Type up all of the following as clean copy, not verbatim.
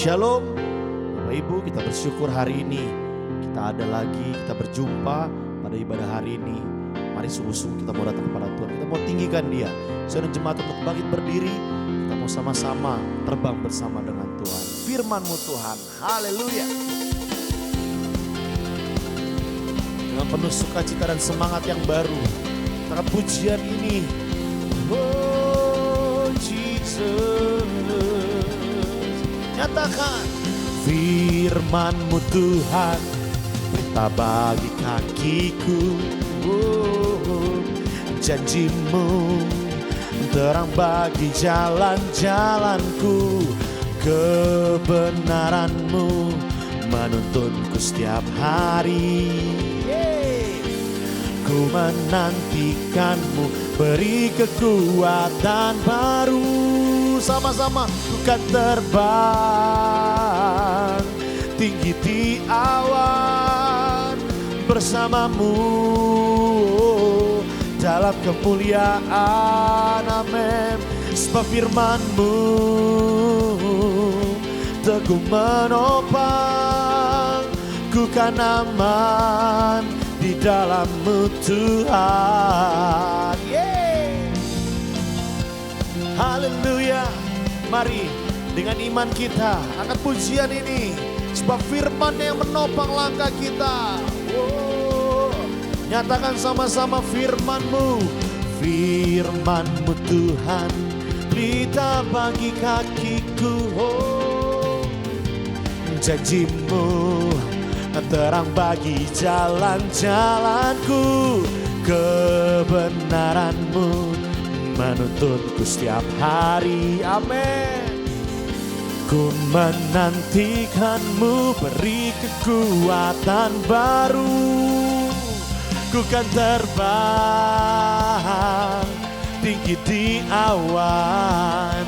Shalom Bapak Ibu, kita bersyukur hari ini kita ada lagi, kita berjumpa pada ibadah hari ini. Mari sungguh-sungguh kita mau datang kepada Tuhan, kita mau tinggikan Dia. Saudara jemaat untuk bangkit berdiri, kita mau sama-sama terbang bersama dengan Tuhan. Firman-Mu Tuhan, haleluya. Dengan penuh sukacita dan semangat yang baru, kita pujian ini. Oh Jesus, nyatakan firman-Mu Tuhan, perintah bagi kakiku. Oh, janji-Mu terang bagi jalan-jalanku. Kebenaran-Mu menuntunku setiap hari. Ku menantikan-Mu, beri kekuatan baru. Sama-sama ku kan terbang tinggi di awan bersama-Mu dalam kemuliaan. Amin. Sebab firman-Mu teguh menopang, ku kan aman di dalam-Mu Tuhan. Haleluya. Mari dengan iman kita angkat pujian ini. Sebab firman yang menopang langkah kita. Nyatakan sama-sama firman-Mu. Firman-Mu Tuhan, berita bagi kakiku. Janji-Mu terang bagi jalan-jalanku. Kebenaran-Mu menuntunku setiap hari. Amin. Ku menantikan-Mu, beri kekuatan baru. Ku kan terbang tinggi di awan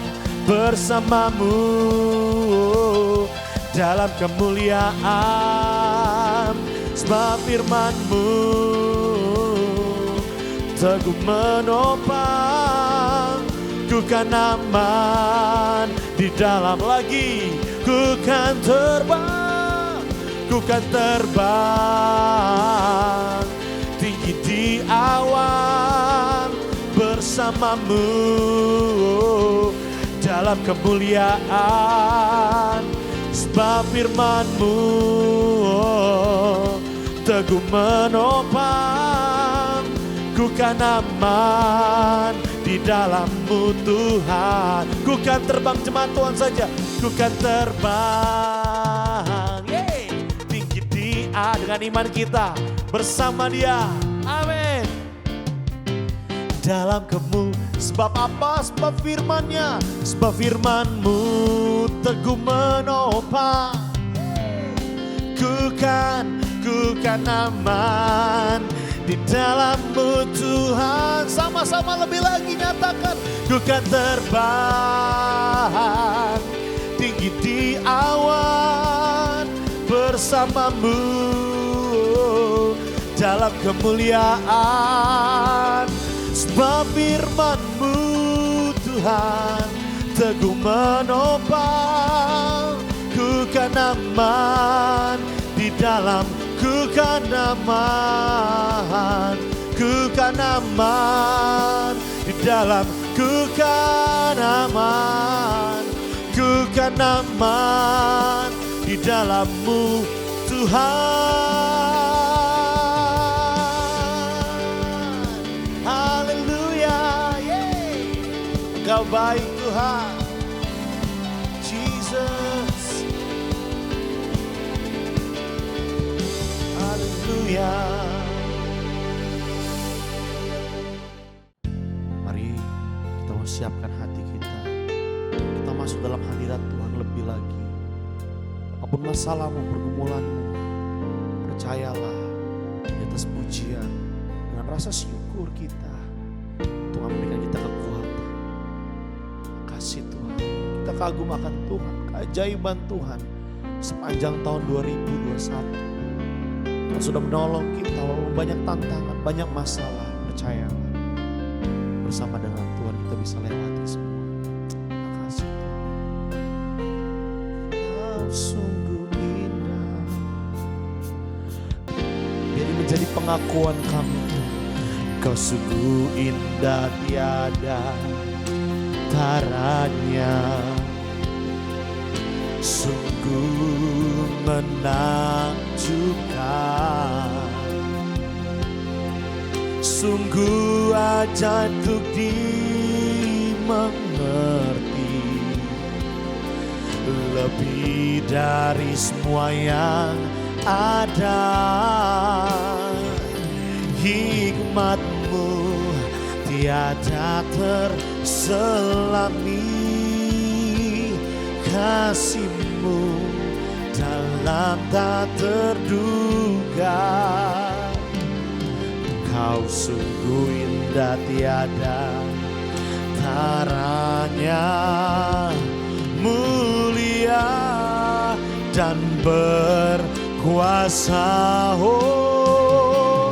bersama-Mu dalam kemuliaan. Sebab firman-Mu teguh menopang, ku kan aman di dalam lagi. Ku kan terbang, ku kan terbang tinggi di awan bersama-Mu dalam kemuliaan. Sebab firman-Mu teguh menopang, ku kan aman di dalam-Mu Tuhan. Ku kan terbang, jemaat Tuhan saja. Ku kan terbang tinggi di dengan iman kita bersama Dia. Amin. Dalam sebab apa? Sebab firman-Nya. Sebab firman-Mu teguh menopang, ku kan aman di dalam-Mu Tuhan. Sama-sama lebih lagi nyatakan. Ku kan terbang tinggi di awan bersama-Mu dalam kemuliaan. Sebab firman-Mu Tuhan teguh menopang, ku kan aman di dalam. Ku kan aman, ku kan aman di dalam. Ku kan aman, ku kan aman di dalam-Mu Tuhan. Haleluya. Engkau baik Tuhan. Jesus. Haleluya. Mari kita mau siapkan hati kita. Kita masuk dalam hadirat Tuhan lebih lagi. Apapun masalahmu, pergumulanmu, percayalah di atas pujian dengan rasa syukur kita. Tuhan memberikan kita kekuatan. Kasih Tuhan. Kita kagum akan Tuhan, keajaiban Tuhan sepanjang tahun 2021. Tuhan sudah menolong kita walaupun banyak tantangan, banyak masalah. Percayalah, bersama dengan Tuhan kita bisa lewati semua. Terima kasih Tuhan. sungguh indah. Biar menjadi pengakuan kami, kau sungguh indah tiada taranya, sungguh menakjubkan, sungguh ajaib untuk dimengerti, lebih dari semua yang ada. Hikmatmu tiada terselami, kasihmu dalam tak terduga. Kau sungguh indah tiada taranya, mulia dan berkuasa. Oh,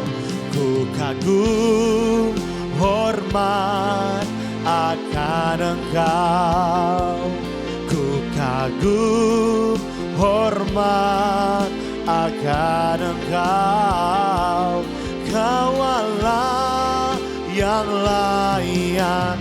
ku kagum hormat akan Engkau, ku kagum hormat akan Engkau. Kau Allah yang layak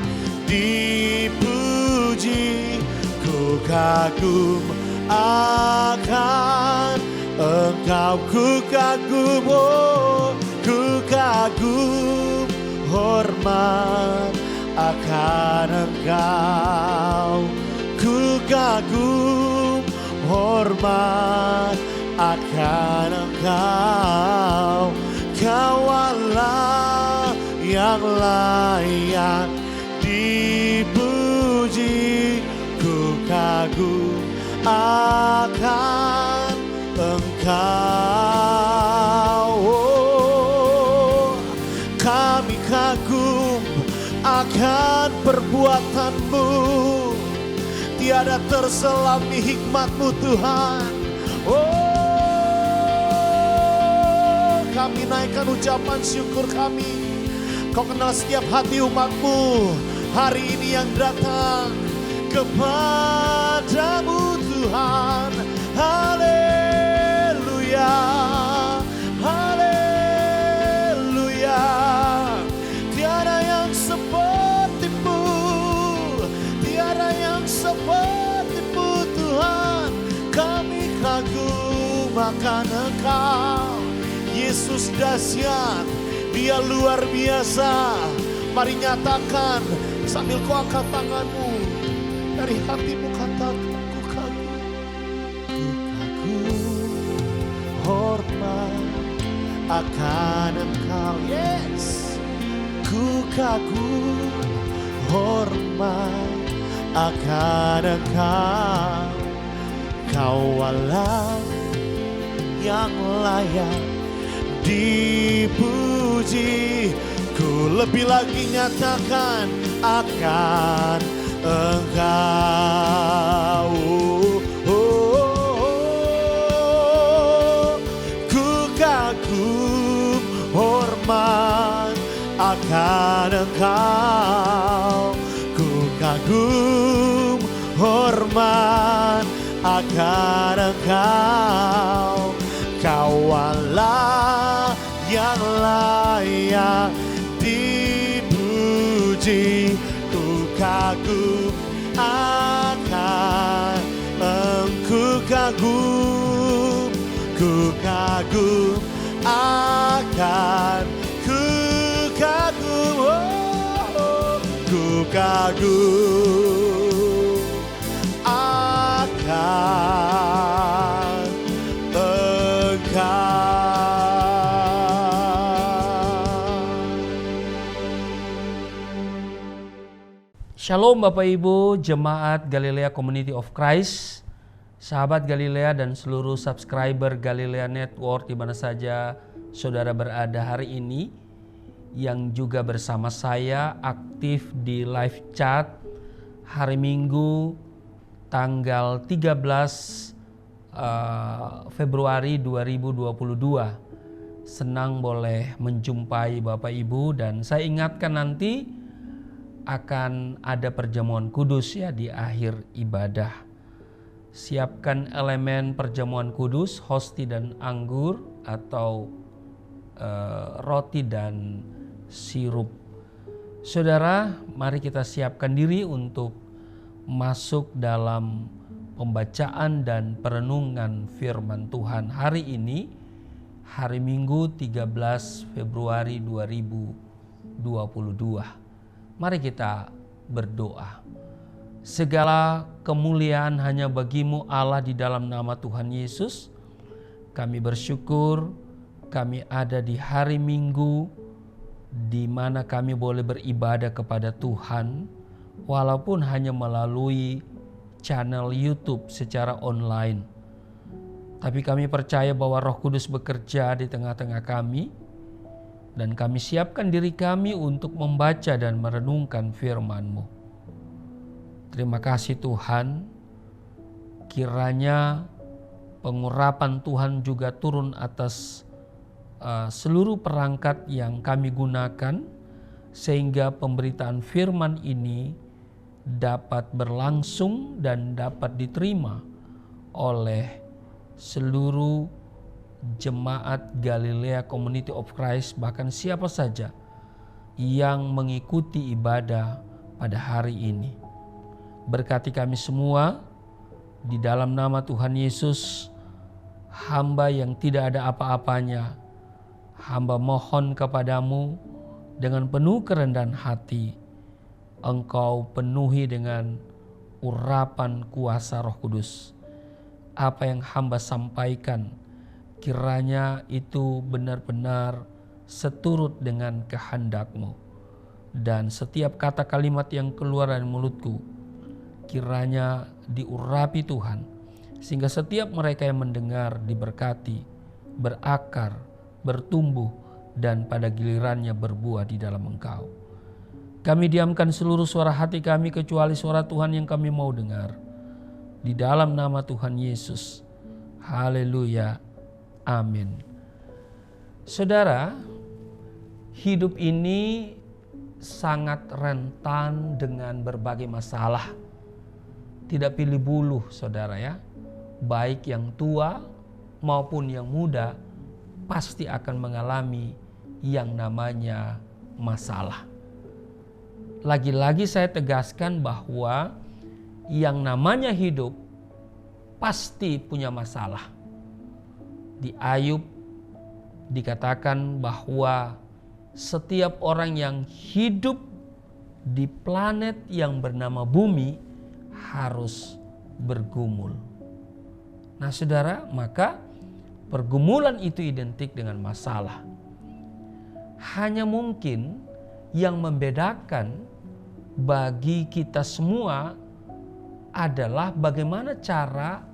dipuji, ku kagum akan Engkau, ku kagum, oh, ku kagum hormat akan Engkau, ku kagum hormat akan Engkau. Kau Allah yang layak dipuji, ku kagum akan Engkau. Oh, kami kagum akan perbuatan-Mu, tiada terselami hikmat-Mu Tuhan. Oh, kami naikkan ucapan syukur kami. Kau kenal setiap hati umat-Mu hari ini yang datang kepadamu Tuhan. Haleluya, haleluya. Tiada yang seperti-Mu, tiada yang seperti-Mu Tuhan. Kami kagum akan Engkau. Yesus dahsyat, Dia luar biasa. Mari nyatakan sambil kau angkat tanganmu, dari hatimu katakan, ku kagum, hormat akan Engkau. Yes, ku kagum hormat akan Engkau. Kau Allah yang layak dipuji, ku lebih lagi nyatakan akan Engkau. Oh, oh, oh. Ku kagum hormat akan Engkau, ku kagum hormat akan Engkau. Kau Allah yang layak dipuji, ku kagum akan Engkau, kagum, ku kagum akan, ku kagum, oh, ku kagum akan Engkau. Shalom Bapak Ibu, Jemaat Galilea Community of Christ, sahabat Galilea dan seluruh subscriber Galilea Network di mana saja saudara berada hari ini, yang juga bersama saya aktif di live chat hari Minggu tanggal 13 Februari 2022. Senang boleh menjumpai Bapak Ibu, dan saya ingatkan nanti akan ada perjamuan kudus ya di akhir ibadah. Siapkan elemen perjamuan kudus, hosti dan anggur atau roti dan sirup. Saudara, mari kita siapkan diri untuk masuk dalam pembacaan dan perenungan firman Tuhan hari ini, hari Minggu 13 Februari 2022. Mari kita berdoa. Segala kemuliaan hanya bagimu Allah di dalam nama Tuhan Yesus. Kami bersyukur kami ada di hari Minggu di mana kami boleh beribadah kepada Tuhan walaupun hanya melalui channel YouTube secara online. Tapi kami percaya bahwa Roh Kudus bekerja di tengah-tengah kami dan kami siapkan diri kami untuk membaca dan merenungkan firman-Mu. Terima kasih Tuhan, kiranya pengurapan Tuhan juga turun atas seluruh perangkat yang kami gunakan sehingga pemberitaan firman ini dapat berlangsung dan dapat diterima oleh seluruh jemaat Galilea Community of Christ, bahkan siapa saja yang mengikuti ibadah pada hari ini. Berkati kami semua di dalam nama Tuhan Yesus, hamba yang tidak ada apa-apanya. Hamba mohon kepadamu dengan penuh kerendahan hati, Engkau penuhi dengan urapan kuasa Roh Kudus. Apa yang hamba sampaikan, kiranya itu benar-benar seturut dengan kehendak-Mu. Dan setiap kata kalimat yang keluar dari mulutku, kiranya diurapi Tuhan, sehingga setiap mereka yang mendengar diberkati, berakar, bertumbuh, dan pada gilirannya berbuah di dalam Engkau. Kami diamkan seluruh suara hati kami kecuali suara Tuhan yang kami mau dengar. Di dalam nama Tuhan Yesus. Haleluya. Amin. Saudara, hidup ini sangat rentan dengan berbagai masalah. Tidak pilih bulu, saudara ya. Baik yang tua maupun yang muda pasti akan mengalami yang namanya masalah. Lagi-lagi saya tegaskan bahwa yang namanya hidup pasti punya masalah. Di Ayub dikatakan bahwa setiap orang yang hidup di planet yang bernama bumi harus bergumul. Nah saudara, maka pergumulan itu identik dengan masalah. Hanya mungkin yang membedakan bagi kita semua adalah bagaimana cara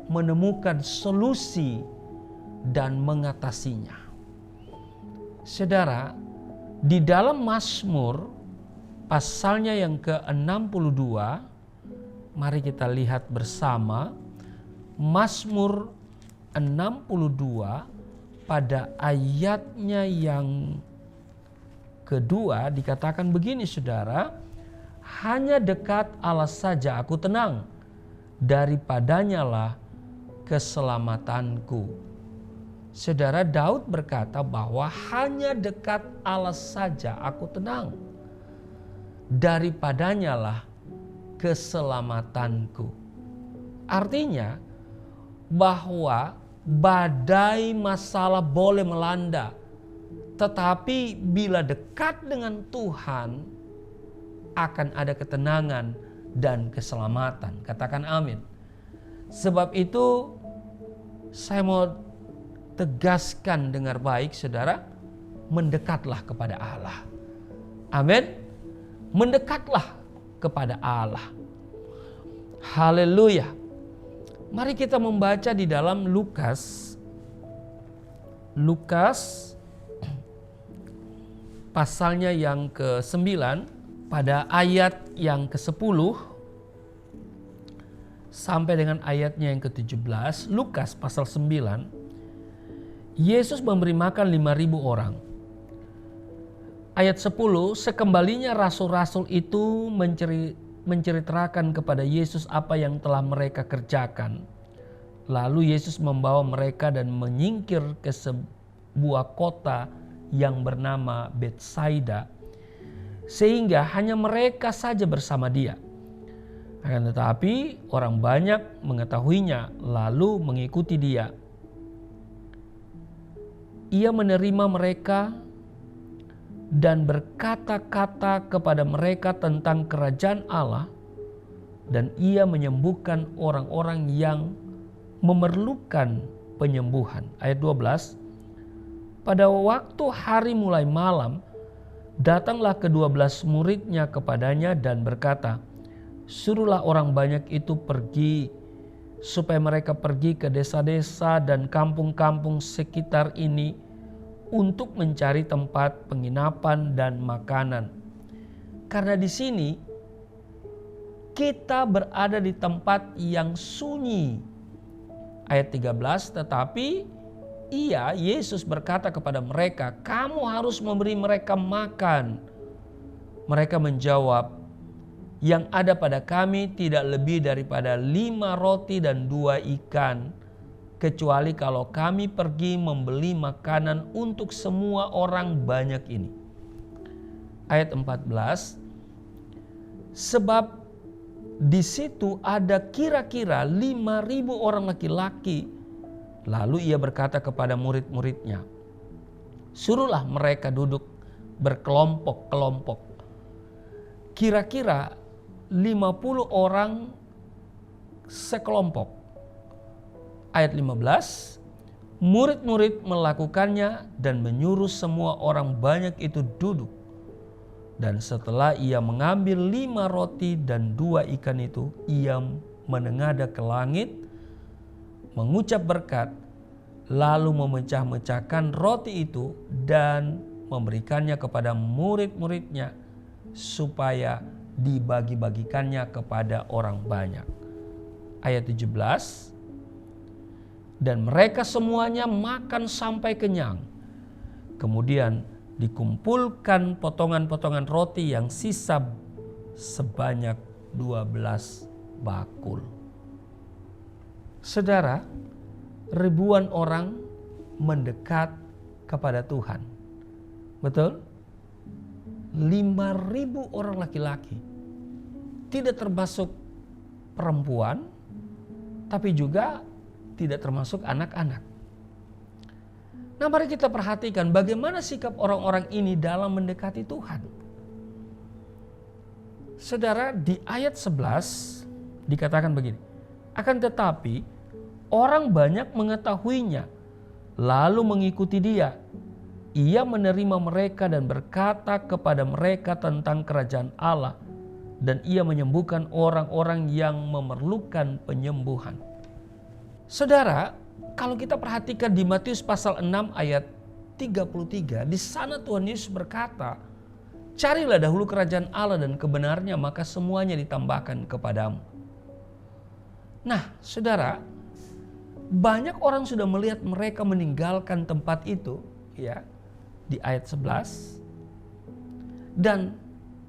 menemukan solusi dan mengatasinya. Saudara, di dalam Mazmur pasalnya yang ke-62, mari kita lihat bersama Mazmur 62 pada ayatnya yang kedua dikatakan begini saudara, hanya dekat Allah saja aku tenang, daripadanya lah keselamatanku. Saudara, Daud berkata bahwa hanya dekat Allah saja aku tenang, daripadanya lah keselamatanku. Artinya bahwa badai masalah boleh melanda, tetapi bila dekat dengan Tuhan akan ada ketenangan dan keselamatan. Katakan amin. Sebab itu saya mau tegaskan dengar baik saudara, mendekatlah kepada Allah. Amin. Mendekatlah kepada Allah. Haleluya. Mari kita membaca di dalam Lukas pasalnya yang ke-9 pada ayat yang ke-10 sampai dengan ayatnya yang ke-17. Lukas pasal 9. Yesus memberi makan 5.000 orang. Ayat 10, sekembalinya rasul-rasul itu menceritakan kepada Yesus apa yang telah mereka kerjakan. Lalu Yesus membawa mereka dan menyingkir ke sebuah kota yang bernama Betsaida, sehingga hanya mereka saja bersama dia. Akan tetapi orang banyak mengetahuinya lalu mengikuti dia. Ia menerima mereka dan berkata-kata kepada mereka tentang kerajaan Allah, dan ia menyembuhkan orang-orang yang memerlukan penyembuhan. Ayat 12. Pada waktu hari mulai malam, datanglah ke-12 muridnya kepadanya dan berkata, "Suruhlah orang banyak itu pergi, supaya mereka pergi ke desa-desa dan kampung-kampung sekitar ini untuk mencari tempat penginapan dan makanan. Karena di sini kita berada di tempat yang sunyi." Ayat 13, tetapi Yesus berkata kepada mereka, "Kamu harus memberi mereka makan." Mereka menjawab, "Yang ada pada kami tidak lebih daripada 5 roti dan 2 ikan, kecuali kalau kami pergi membeli makanan untuk semua orang banyak ini." Ayat 14, sebab di situ ada kira-kira 5.000 orang laki-laki. Lalu ia berkata kepada murid-muridnya, "Suruhlah mereka duduk berkelompok-kelompok. Kira-kira 50 orang sekelompok." Ayat 15, murid-murid melakukannya dan menyuruh semua orang banyak itu duduk. Dan setelah ia mengambil 5 roti dan 2 ikan itu, ia menengadah ke langit, mengucap berkat, lalu memecah-mecahkan roti itu dan memberikannya kepada murid-muridnya supaya dibagi-bagikannya kepada orang banyak. Ayat 17, dan mereka semuanya makan sampai kenyang. Kemudian dikumpulkan potongan-potongan roti yang sisa sebanyak 12 bakul. Saudara, ribuan orang mendekat kepada Tuhan. Betul? 5.000 orang laki-laki. Tidak termasuk perempuan, tapi juga tidak termasuk anak-anak. Nah, mari kita perhatikan bagaimana sikap orang-orang ini dalam mendekati Tuhan. Saudara, di ayat 11 dikatakan begini, "Akan tetapi orang banyak mengetahuinya, lalu mengikuti dia. Ia menerima mereka dan berkata kepada mereka tentang kerajaan Allah, dan ia menyembuhkan orang-orang yang memerlukan penyembuhan." Saudara, kalau kita perhatikan di Matius pasal 6 ayat 33, di sana Tuhan Yesus berkata, "Carilah dahulu kerajaan Allah dan kebenarannya, maka semuanya ditambahkan kepadamu." Nah, saudara, banyak orang sudah melihat mereka meninggalkan tempat itu, ya, di ayat 11, dan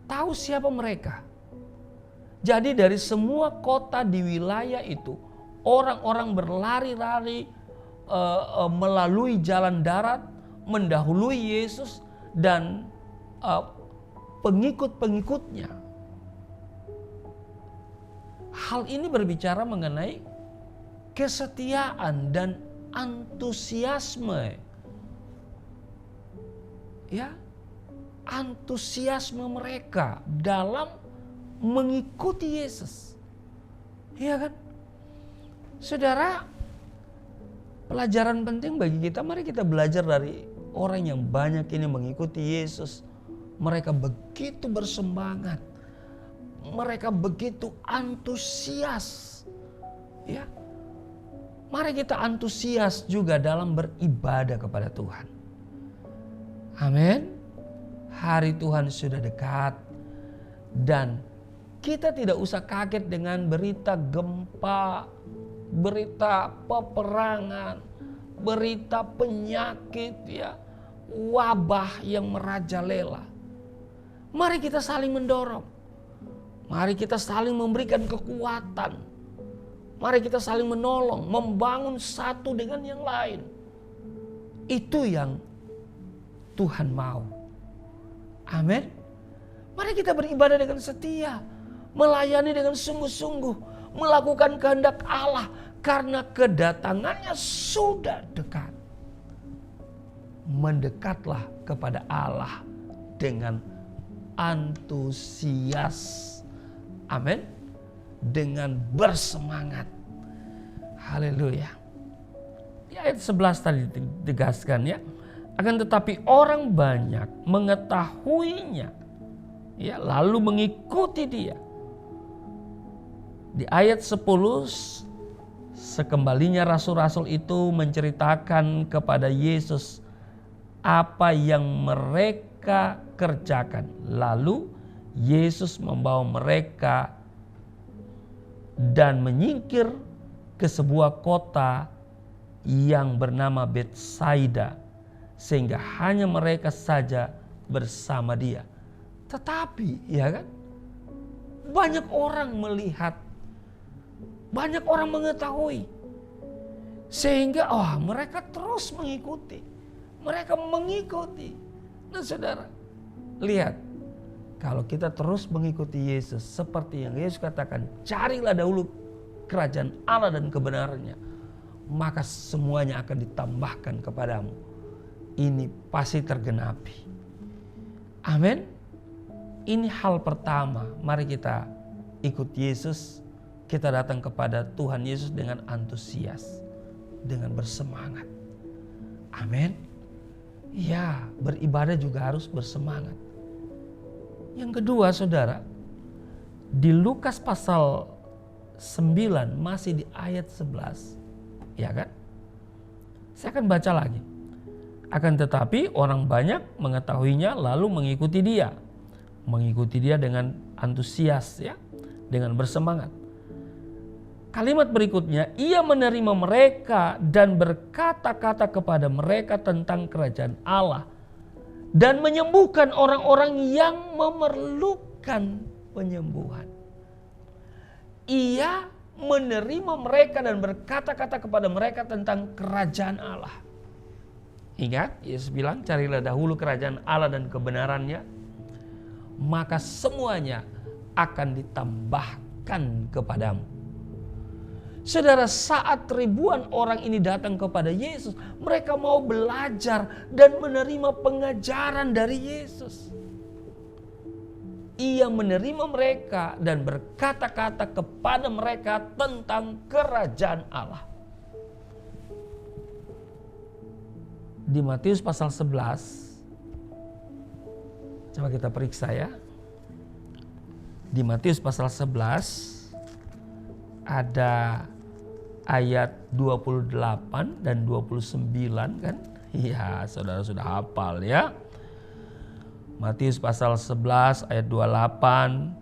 tahu siapa mereka. Jadi dari semua kota di wilayah itu, orang-orang berlari-lari melalui jalan darat, mendahului Yesus dan pengikut-pengikutnya. Hal ini berbicara mengenai kesetiaan dan antusiasme. Ya, antusiasme mereka dalam mengikuti Yesus. Iya kan? Saudara, pelajaran penting bagi kita, mari kita belajar dari orang yang banyak ini mengikuti Yesus. Mereka begitu bersemangat. Mereka begitu antusias. Ya. Mari kita antusias juga dalam beribadah kepada Tuhan. Amin. Hari Tuhan sudah dekat. Dan kita tidak usah kaget dengan berita gempa, berita peperangan, berita penyakit, ya, wabah yang merajalela. Mari kita saling mendorong. Mari kita saling memberikan kekuatan. Mari kita saling menolong, membangun satu dengan yang lain. Itu yang Tuhan mau. Amin. Mari kita beribadah dengan setia, melayani dengan sungguh-sungguh, melakukan kehendak Allah karena kedatangannya sudah dekat. Mendekatlah kepada Allah dengan antusias. Amin. Dengan bersemangat. Haleluya. Di ayat 11 tadi ditegaskan ya. Akan tetapi orang banyak mengetahuinya, ya, lalu mengikuti dia. Di ayat 10, sekembalinya rasul-rasul itu menceritakan kepada Yesus apa yang mereka kerjakan. Lalu Yesus membawa mereka dan menyingkir ke sebuah kota yang bernama Betsaida, sehingga hanya mereka saja bersama dia. Tetapi ya kan, banyak orang melihat, banyak orang mengetahui, sehingga mereka terus mengikuti. Mereka mengikuti. Nah saudara, lihat, kalau kita terus mengikuti Yesus seperti yang Yesus katakan, carilah dahulu kerajaan Allah dan kebenarannya, maka semuanya akan ditambahkan kepadamu. Ini pasti tergenapi. Amin. Ini hal pertama, mari kita ikut Yesus. Kita datang kepada Tuhan Yesus dengan antusias, dengan bersemangat. Amin. Ya, beribadah juga harus bersemangat. Yang kedua saudara, di Lukas pasal 9 masih di ayat 11. Ya kan? Saya akan baca lagi. Akan tetapi orang banyak mengetahuinya lalu mengikuti dia. Mengikuti dia dengan antusias ya, dengan bersemangat. Kalimat berikutnya, ia menerima mereka dan berkata-kata kepada mereka tentang kerajaan Allah dan menyembuhkan orang-orang yang memerlukan penyembuhan. Ia menerima mereka dan berkata-kata kepada mereka tentang kerajaan Allah. Ingat, Yesus bilang, carilah dahulu kerajaan Allah dan kebenarannya, maka semuanya akan ditambahkan kepadamu. Saudara, saat ribuan orang ini datang kepada Yesus, mereka mau belajar dan menerima pengajaran dari Yesus. Ia menerima mereka dan berkata-kata kepada mereka tentang kerajaan Allah. Di Matius pasal 11, coba kita periksa ya. Di Matius pasal 11 ada ayat 28 dan 29 kan? Iya, saudara sudah hafal ya. Matius pasal 11 ayat 28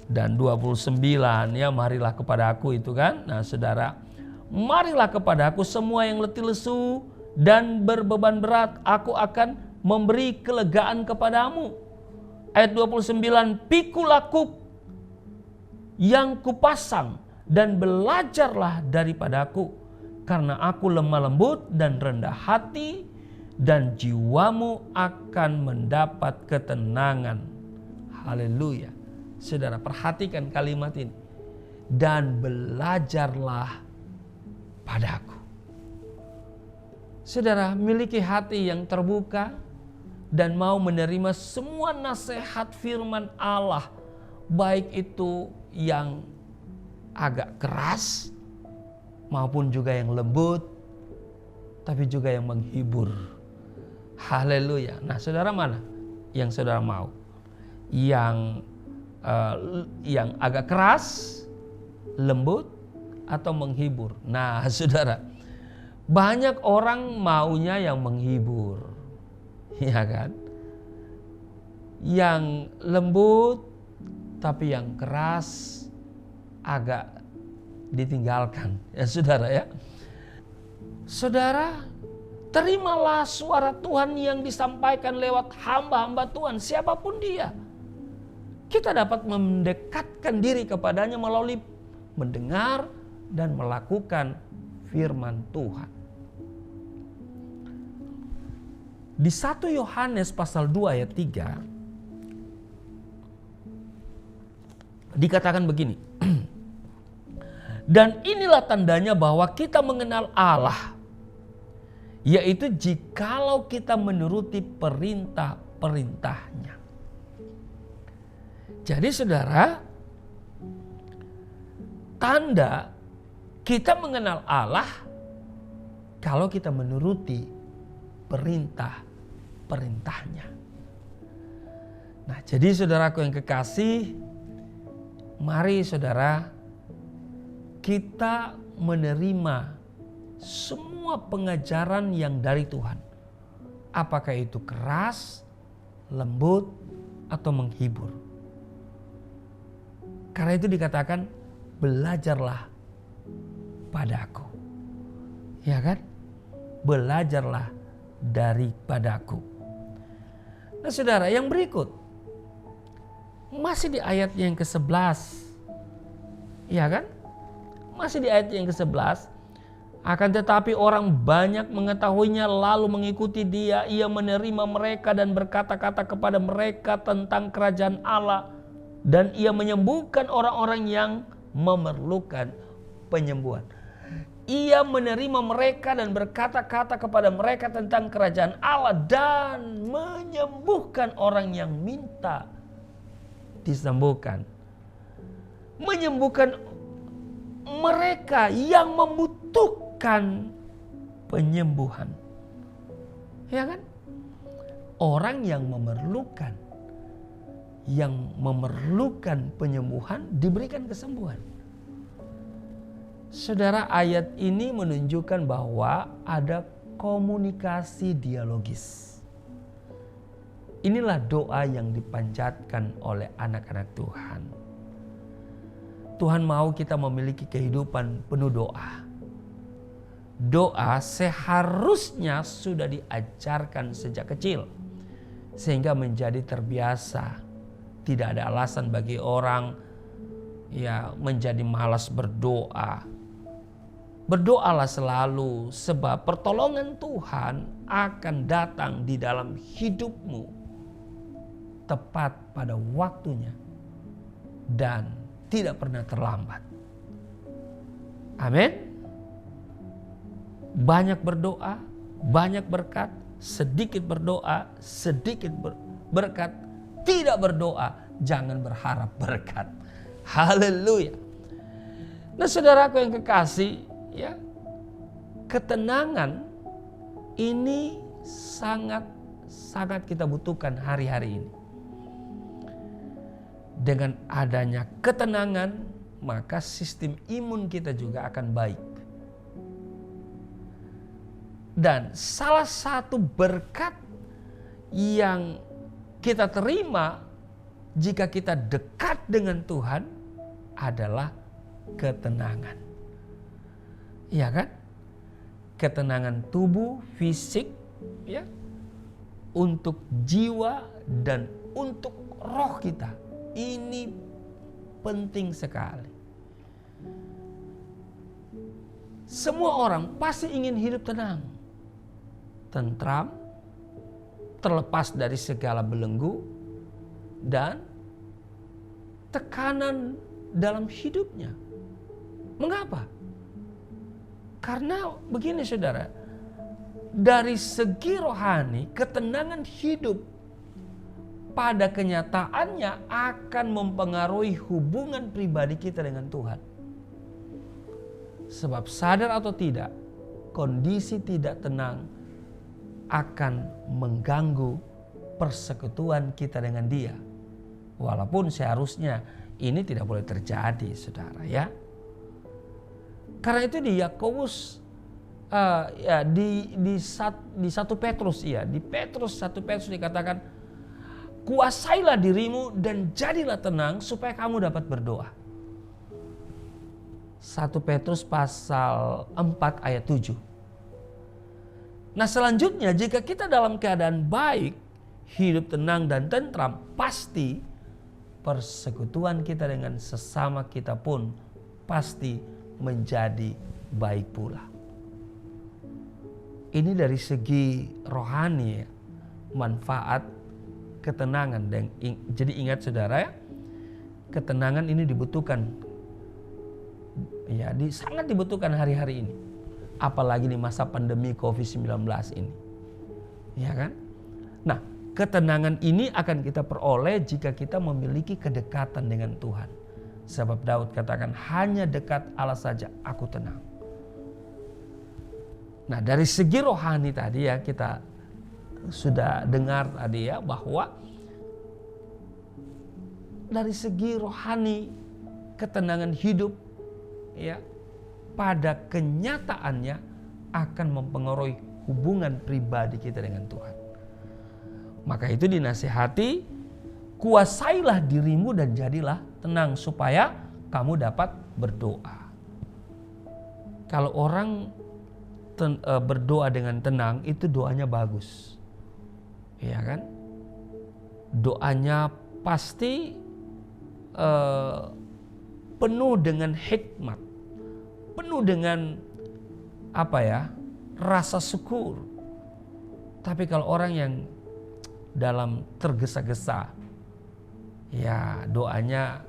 dan 29 ya, marilah kepada aku itu kan. Nah saudara, marilah kepada aku semua yang letih lesu dan berbeban berat, aku akan memberi kelegaan kepadamu. Ayat 29, pikulah kuk yang kupasang dan belajarlah daripadaku, karena aku lemah lembut dan rendah hati, dan jiwamu akan mendapat ketenangan. Haleluya. Saudara, perhatikan kalimat ini. Dan belajarlah padaku. Saudara, miliki hati yang terbuka dan mau menerima semua nasihat firman Allah, baik itu yang agak keras maupun juga yang lembut, tapi juga yang menghibur. Haleluya. Nah saudara, mana yang saudara mau? Yang agak keras, lembut, atau menghibur? Nah saudara, banyak orang maunya yang menghibur, ya kan? Yang lembut, tapi yang keras agak ditinggalkan, ya saudara ya. Saudara, terimalah suara Tuhan yang disampaikan lewat hamba-hamba Tuhan, siapapun dia. kita dapat mendekatkan diri kepadanya melalui mendengar dan melakukan firman Tuhan. Di 1 Yohanes pasal 2 ayat 3 dikatakan begini. Dan inilah tandanya bahwa kita mengenal Allah, yaitu jikalau kita menuruti perintah-perintahnya. Jadi saudara, tanda kita mengenal Allah kalau kita menuruti perintah-perintahnya. Nah, jadi saudaraku yang kekasih, mari saudara kita menerima semua pengajaran yang dari Tuhan. Apakah itu keras, lembut, atau menghibur. Karena itu dikatakan belajarlah padaku. Ya kan? Belajarlah daripadaku. Nah saudara, yang berikut. Masih di ayat yang ke-11. Ya kan? Masih di ayat yang ke-11. Akan tetapi orang banyak mengetahuinya lalu mengikuti dia. Ia menerima mereka dan berkata-kata kepada mereka tentang kerajaan Allah. Dan ia menyembuhkan orang-orang yang memerlukan penyembuhan. Ia menerima mereka dan berkata-kata kepada mereka tentang kerajaan Allah. Dan menyembuhkan orang yang minta disembuhkan. Menyembuhkan mereka yang membutuhkan penyembuhan. Ya kan? Orang yang memerlukan penyembuhan diberikan kesembuhan. Saudara, ayat ini menunjukkan bahwa ada komunikasi dialogis. Inilah doa yang dipanjatkan oleh anak-anak Tuhan. Tuhan mau kita memiliki kehidupan penuh doa. Doa seharusnya sudah diajarkan sejak kecil sehingga menjadi terbiasa. Tidak ada alasan bagi orang menjadi malas berdoa. Berdoalah selalu sebab pertolongan Tuhan akan datang di dalam hidupmu tepat pada waktunya dan tidak pernah terlambat. Amin. Banyak berdoa, banyak berkat, sedikit berdoa, sedikit berkat. Tidak berdoa, jangan berharap berkat. Haleluya. Nah saudaraku yang kekasih, ya, ketenangan ini sangat kita butuhkan hari-hari ini. Dengan adanya ketenangan, maka sistem imun kita juga akan baik. Dan salah satu berkat yang kita terima jika kita dekat dengan Tuhan adalah ketenangan. Iya kan? Ketenangan tubuh, fisik, ya, untuk jiwa dan untuk roh kita. Ini penting sekali. Semua orang pasti ingin hidup tenang, tentram, terlepas dari segala belenggu dan tekanan dalam hidupnya. Mengapa? Karena begini saudara, dari segi rohani ketenangan hidup pada kenyataannya akan mempengaruhi hubungan pribadi kita dengan Tuhan. Sebab sadar atau tidak, kondisi tidak tenang akan mengganggu persekutuan kita dengan Dia. Walaupun seharusnya ini tidak boleh terjadi, saudara, ya. Karena itu di Yakobus di 1 Petrus, di Petrus 1 Petrus dikatakan, kuasailah dirimu dan jadilah tenang supaya kamu dapat berdoa. 1 Petrus pasal 4 ayat 7. Nah selanjutnya, jika kita dalam keadaan baik, hidup tenang dan tentram, pasti persekutuan kita dengan sesama kita pun pasti menjadi baik pula. Ini dari segi rohani ya, manfaat ketenangan. Dan jadi ingat saudara ya, ketenangan ini dibutuhkan. Ya, sangat dibutuhkan hari-hari ini. Apalagi di masa pandemi COVID-19 ini. Ya kan? Nah, ketenangan ini akan kita peroleh jika kita memiliki kedekatan dengan Tuhan. Sebab Daud katakan, hanya dekat Allah saja aku tenang. Nah, dari segi rohani tadi ya, kita sudah dengar tadi ya, bahwa dari segi rohani ketenangan hidup ya, pada kenyataannya akan mempengaruhi hubungan pribadi kita dengan Tuhan. Maka itu dinasihati, kuasailah dirimu dan jadilah tenang supaya kamu dapat berdoa. Kalau orang berdoa dengan tenang, itu doanya bagus. Ya kan? Doanya pasti penuh dengan hikmat, penuh dengan rasa syukur. Tapi kalau orang yang dalam tergesa-gesa, ya doanya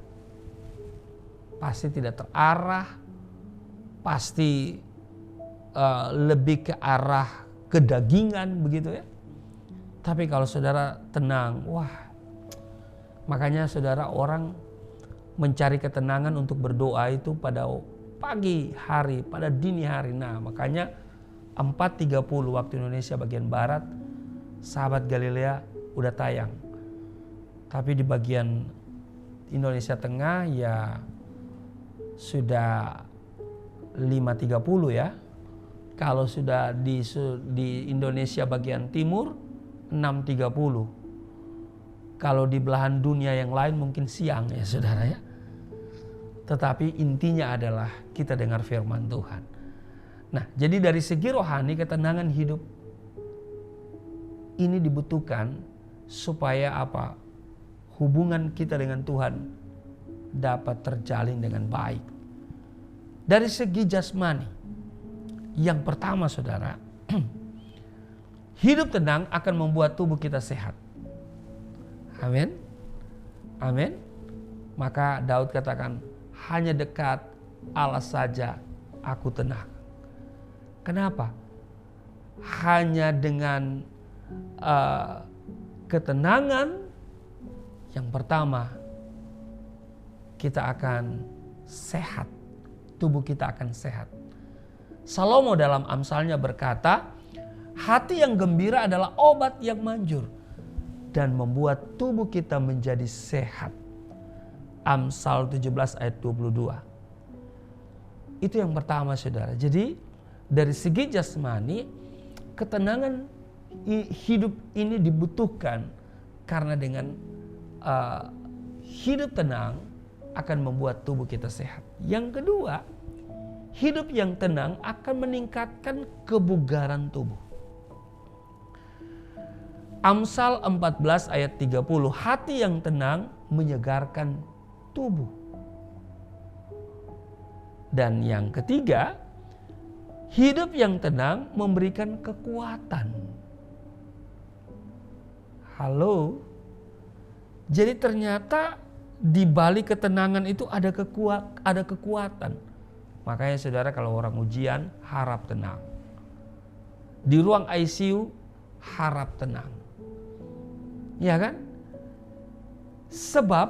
pasti tidak terarah, pasti lebih ke arah kedagingan begitu ya. Tapi kalau saudara tenang, makanya saudara, orang mencari ketenangan untuk berdoa itu pada pagi hari, pada dini hari. Nah, makanya 4.30 waktu Indonesia bagian Barat, Sahabat Galilea udah tayang. Tapi di bagian Indonesia Tengah ya sudah 5.30 ya. Kalau sudah di Indonesia bagian Timur 6.30. Kalau di belahan dunia yang lain mungkin siang ya saudara ya. Tetapi intinya adalah kita dengar firman Tuhan. Nah, jadi dari segi rohani ketenangan hidup ini dibutuhkan supaya hubungan kita dengan Tuhan dapat terjalin dengan baik. Dari segi jasmani, yang pertama saudara, hidup tenang akan membuat tubuh kita sehat. Amin. Amin. Maka Daud katakan, hanya dekat Allah saja aku tenang. Kenapa? Hanya dengan ketenangan yang pertama kita akan sehat. Tubuh kita akan sehat. Salomo dalam Amsalnya berkata, hati yang gembira adalah obat yang manjur dan membuat tubuh kita menjadi sehat. Amsal 17 ayat 22. Itu yang pertama saudara. Jadi dari segi jasmani, ketenangan hidup ini dibutuhkan karena dengan hidup tenang akan membuat tubuh kita sehat. Yang kedua, hidup yang tenang akan meningkatkan kebugaran tubuh. Amsal 14 ayat 30, hati yang tenang menyegarkan tubuh. Dan yang ketiga, hidup yang tenang memberikan kekuatan. Halo. Jadi ternyata di balik ketenangan itu ada kekuatan. Makanya saudara, kalau orang ujian harap tenang. Di ruang ICU harap tenang. Ya kan? Sebab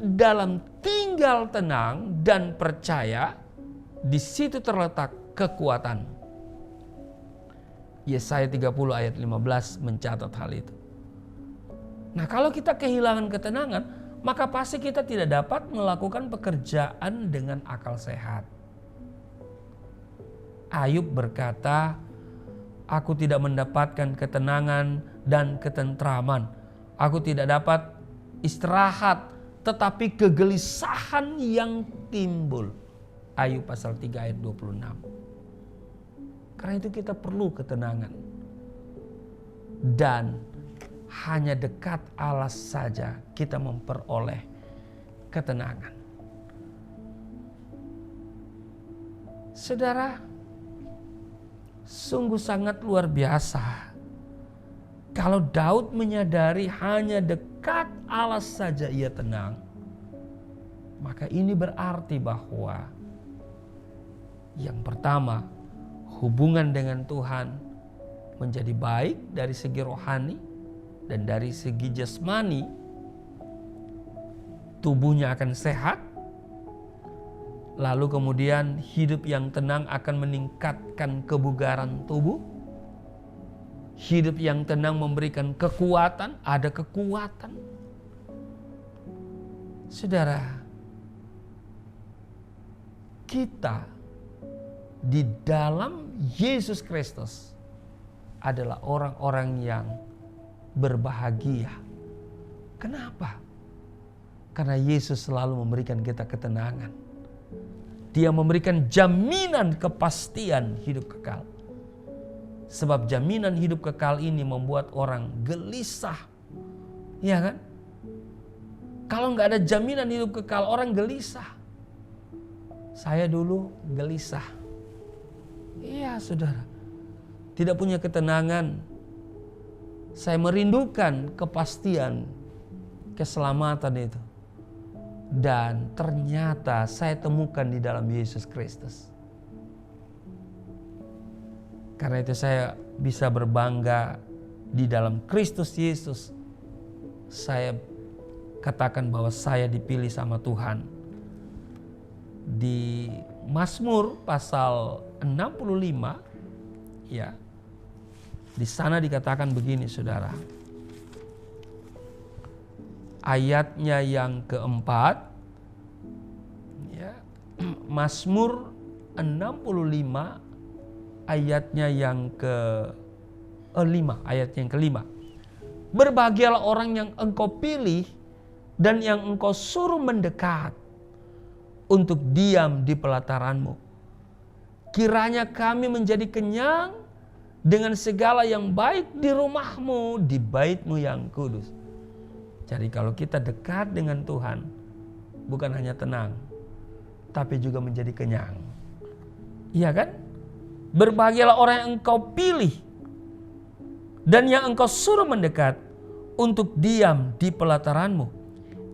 dalam tinggal tenang dan percaya, di situ terletak kekuatan. Yesaya 30 ayat 15 mencatat hal itu. Nah, kalau kita kehilangan ketenangan, maka pasti kita tidak dapat melakukan pekerjaan dengan akal sehat. Ayub berkata, aku tidak mendapatkan ketenangan dan ketentraman. Aku tidak dapat istirahat, tetapi kegelisahan yang timbul. Ayub pasal 3 ayat 26. Karena itu kita perlu ketenangan. Dan hanya dekat Allah saja kita memperoleh ketenangan. Saudara, sungguh sangat luar biasa kalau Daud menyadari hanya dekat Allah saja ia tenang. Maka ini berarti bahwa yang pertama, hubungan dengan Tuhan menjadi baik dari segi rohani dan dari segi jasmani. Tubuhnya akan sehat. Lalu kemudian hidup yang tenang akan meningkatkan kebugaran tubuh. Hidup yang tenang memberikan kekuatan, ada kekuatan. Saudara, kita di dalam Yesus Kristus adalah orang-orang yang berbahagia. Kenapa? Karena Yesus selalu memberikan kita ketenangan. Dia memberikan jaminan kepastian hidup kekal. Sebab jaminan hidup kekal ini membuat orang gelisah. Iya kan? Kalau nggak ada jaminan hidup kekal, orang gelisah. Saya dulu gelisah. Iya saudara. Tidak punya ketenangan. Saya merindukan kepastian keselamatan itu. Dan ternyata saya temukan di dalam Yesus Kristus. Karena itu saya bisa berbangga di dalam Kristus Yesus. Saya katakan bahwa saya dipilih sama Tuhan. Di Mazmur pasal 65, ya, di sana dikatakan begini saudara. Ayatnya yang keempat, ya, Mazmur 65 ayatnya yang ke-5, ayat yang kelima. Berbahagialah orang yang engkau pilih dan yang engkau suruh mendekat untuk diam di pelataranmu. Kiranya kami menjadi kenyang dengan segala yang baik di rumahmu, di baitmu yang kudus. Jadi kalau kita dekat dengan Tuhan, bukan hanya tenang, tapi juga menjadi kenyang. Iya kan? Berbahagialah orang yang engkau pilih dan yang engkau suruh mendekat untuk diam di pelataranmu.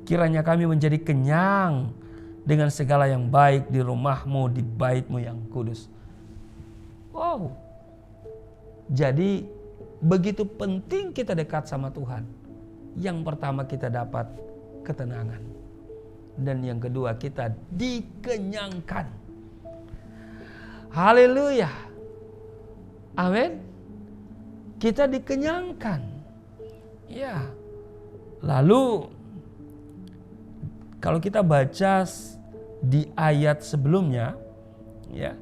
Kiranya kami menjadi kenyang dengan segala yang baik di rumahmu, di baitmu yang kudus. Wow. Jadi begitu penting kita dekat sama Tuhan. Yang pertama kita dapat ketenangan. Dan yang kedua kita dikenyangkan. Haleluya. Amin. Kita dikenyangkan. Ya. Lalu kalau kita baca di ayat sebelumnya, ya,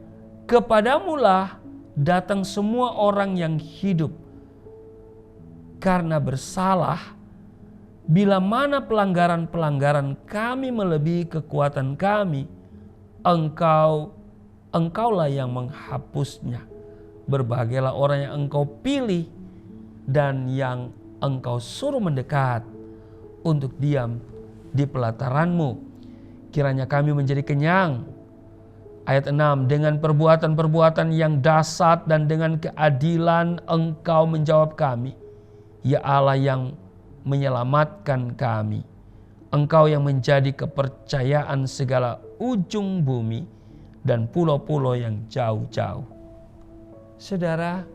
kepadamulah datang semua orang yang hidup karena bersalah. Bila mana pelanggaran-pelanggaran kami melebihi kekuatan kami, engkaulah yang menghapusnya. Berbahagialah orang yang engkau pilih dan yang engkau suruh mendekat untuk diam di pelataranmu. Kiranya kami menjadi kenyang. Ayat 6, dengan perbuatan-perbuatan yang dahsyat dan dengan keadilan engkau menjawab kami. Ya Allah yang menyelamatkan kami. Engkau yang menjadi kepercayaan segala ujung bumi dan pulau-pulau yang jauh-jauh. Saudara,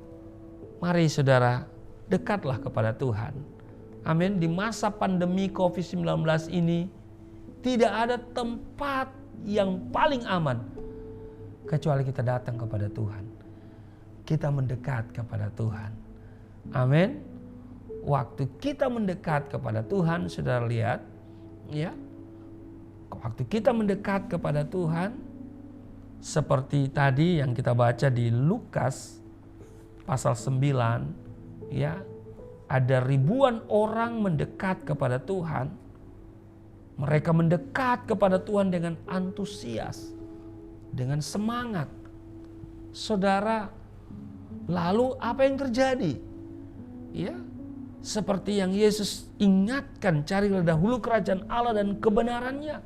mari saudara dekatlah kepada Tuhan. Amin. Di masa pandemi COVID-19 ini tidak ada tempat yang paling aman kecuali kita datang kepada Tuhan. Kita mendekat kepada Tuhan. Amin. Waktu kita mendekat kepada Tuhan, saudara lihat, ya. Waktu kita mendekat kepada Tuhan, seperti tadi yang kita baca di Lukas pasal 9, ya. Ada ribuan orang mendekat kepada Tuhan. Mereka mendekat kepada Tuhan dengan antusias, dengan semangat. Saudara, lalu apa yang terjadi? Ya. Seperti yang Yesus ingatkan, carilah dahulu kerajaan Allah dan kebenarannya.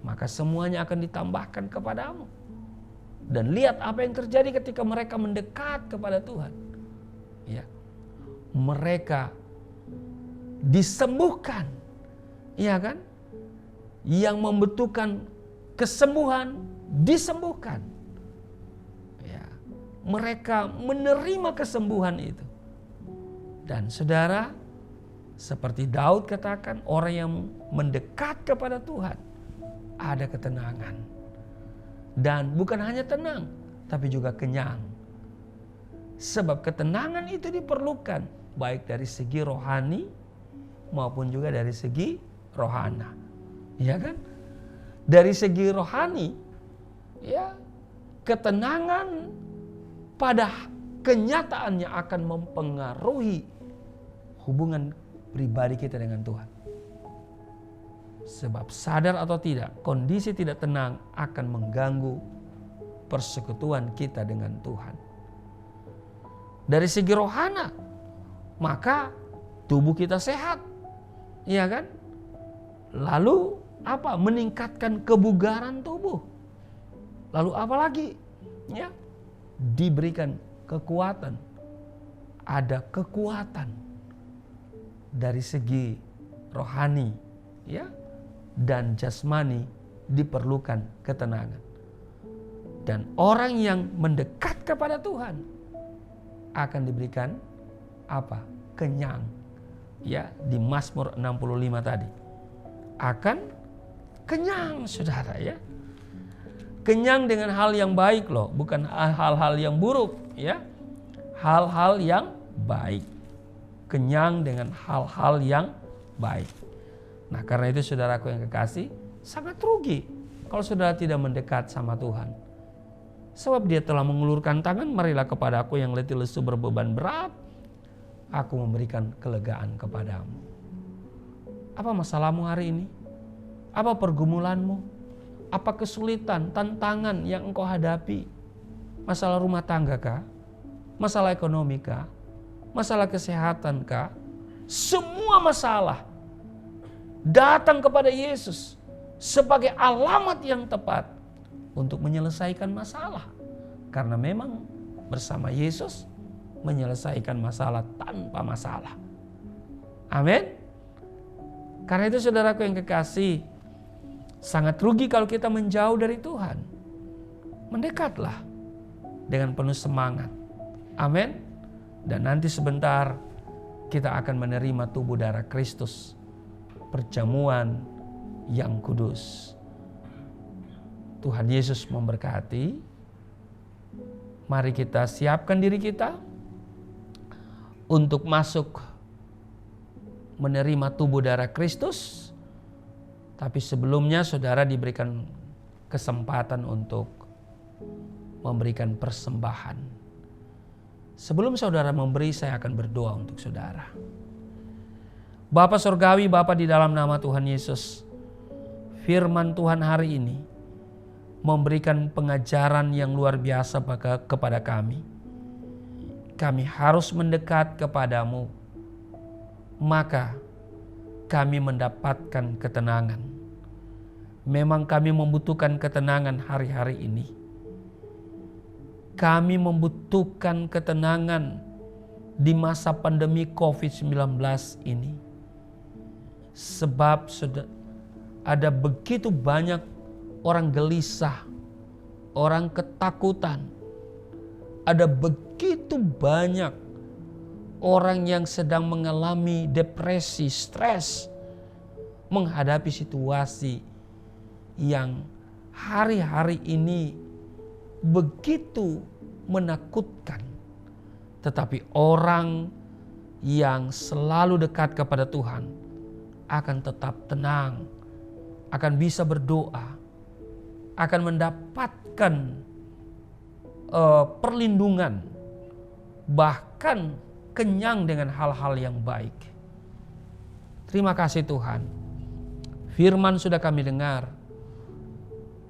maka semuanya akan ditambahkan kepadamu. Dan lihat apa yang terjadi ketika mereka mendekat kepada Tuhan. Ya. Mereka disembuhkan. Iya kan? Yang membutuhkan kesembuhan disembuhkan. Ya. Mereka menerima kesembuhan itu. Dan saudara, seperti Daud katakan, orang yang mendekat kepada Tuhan ada ketenangan. Dan bukan hanya tenang, tapi juga kenyang. Sebab ketenangan itu diperlukan baik dari segi rohani maupun juga dari segi rohana. Ya kan? Dari segi rohani, ya, ketenangan pada kenyataannya akan mempengaruhi hubungan pribadi kita dengan Tuhan. Sebab sadar atau tidak, kondisi tidak tenang akan mengganggu persekutuan kita dengan Tuhan. Dari segi rohana, maka tubuh kita sehat. Iya kan? Lalu apa? Meningkatkan kebugaran tubuh. Lalu apa lagi? Ya, diberikan kekuatan. Ada kekuatan dari segi rohani, ya, dan jasmani diperlukan ketenangan. Dan orang yang mendekat kepada Tuhan akan diberikan apa? Kenyang. Ya, di Mazmur 65 tadi. Akan kenyang, saudara, ya. Kenyang dengan hal yang baik loh, bukan hal-hal yang buruk, ya. Hal-hal yang baik. Kenyang dengan hal-hal yang baik. Nah, karena itu saudaraku yang kekasih, sangat rugi kalau saudara tidak mendekat sama Tuhan. Sebab Dia telah mengulurkan tangan, marilah kepadaku yang letih lesu berbeban berat, aku memberikan kelegaan kepadamu. Apa masalahmu hari ini? Apa pergumulanmu? Apa kesulitan, tantangan yang engkau hadapi? Masalah rumah tangga kah? Masalah ekonomi kah? Masalah kesehatan kah? Semua masalah datang kepada Yesus sebagai alamat yang tepat untuk menyelesaikan masalah. Karena memang bersama Yesus menyelesaikan masalah tanpa masalah. Amin. Karena itu saudaraku yang kekasih, sangat rugi kalau kita menjauh dari Tuhan. Mendekatlah dengan penuh semangat. Amin. Dan nanti sebentar kita akan menerima tubuh darah Kristus, perjamuan yang kudus. Tuhan Yesus memberkati. Mari kita siapkan diri kita untuk masuk menerima tubuh darah Kristus. Tapi sebelumnya saudara diberikan kesempatan untuk memberikan persembahan. Sebelum saudara memberi, saya akan berdoa untuk saudara. Bapa Surgawi, Bapa di dalam nama Tuhan Yesus, firman Tuhan hari ini memberikan pengajaran yang luar biasa kepada kami. Kami harus mendekat kepadamu, maka kami mendapatkan ketenangan. Memang kami membutuhkan ketenangan hari-hari ini. Kami membutuhkan ketenangan di masa pandemi COVID-19 ini. Sebab sudah ada begitu banyak orang gelisah, orang ketakutan. Ada begitu banyak orang yang sedang mengalami depresi, stres, menghadapi situasi yang hari-hari ini begitu menakutkan. Tetapi orang yang selalu dekat kepada Tuhan akan tetap tenang, akan bisa berdoa, akan mendapatkan perlindungan, bahkan kenyang dengan hal-hal yang baik. Terima kasih Tuhan. Firman sudah kami dengar,